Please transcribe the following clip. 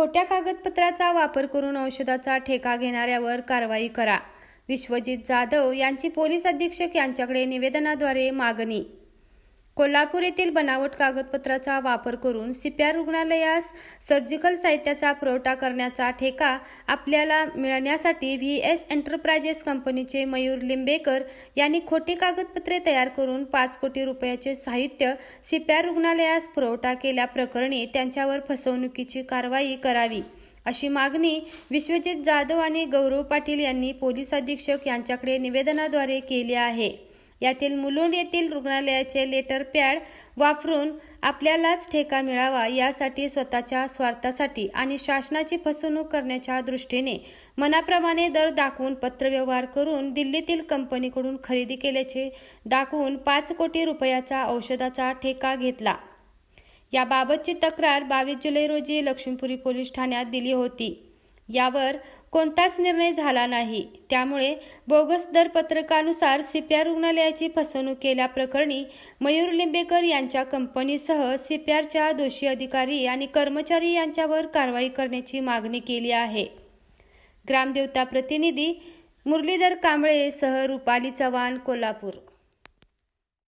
खोट्या कागदपत्राचा वापर करून औषधाचा ठेका घेणाऱ्यावर कारवाई करा. विश्वजित जाधव यांची पोलीस अधीक्षक यांच्याकडे निवेदनाद्वारे मागणी. कोल्हापूर येथील बनावट कागदपत्राचा वापर करून सीपीआर रुग्णालयास सर्जिकल साहित्याचा पुरवठा करण्याचा ठेका आपल्याला मिळण्यासाठी व्हीएस एंटरप्राइजेस कंपनीचे मयूर लिंबेकर यांनी खोटी कागदपत्रे तयार करून 5 कोटी रुपयाचे साहित्य सीपीआर रुग्णालयास पुरवठा केल्याप्रकरणी त्यांच्यावर फसवणुकीची कारवाई करावी, अशी मागणी विश्वजित जाधव आणि गौरव पाटील यांनी पोलीस अधीक्षक यांच्याकडे निवेदनाद्वारे केली आहे. यातील मुलुंड येथील रुग्णालयाचे लेटर पॅड वापरून आपल्यालाच ठेका मिळावा यासाठी स्वतःच्या स्वार्थासाठी आणि शासनाची फसवणूक करण्याच्या दृष्टीने मनाप्रमाणे दर दाखवून पत्रव्यवहार करून दिल्लीतील कंपनीकडून खरेदी केल्याचे दाखवून 5 कोटी रुपयाचा औषधाचा ठेका घेतला. याबाबतची तक्रार 22 जुलै रोजी लक्ष्मीपुरी पोलीस ठाण्यात दिली होती. यावर कोणताच निर्णय झाला नाही. त्यामुळे बोगस दरपत्रकानुसार सीपीआर रुग्णालयाची फसवणूक केल्याप्रकरणी मयूर लिंबेकर यांच्या कंपनीसह सीपीआरच्या दोषी अधिकारी आणि कर्मचारी यांच्यावर कारवाई करण्याची मागणी केली आहे. ग्रामदेवता प्रतिनिधी मुरलीधर कांबळे सह रुपाली चव्हाण, कोल्हापूर.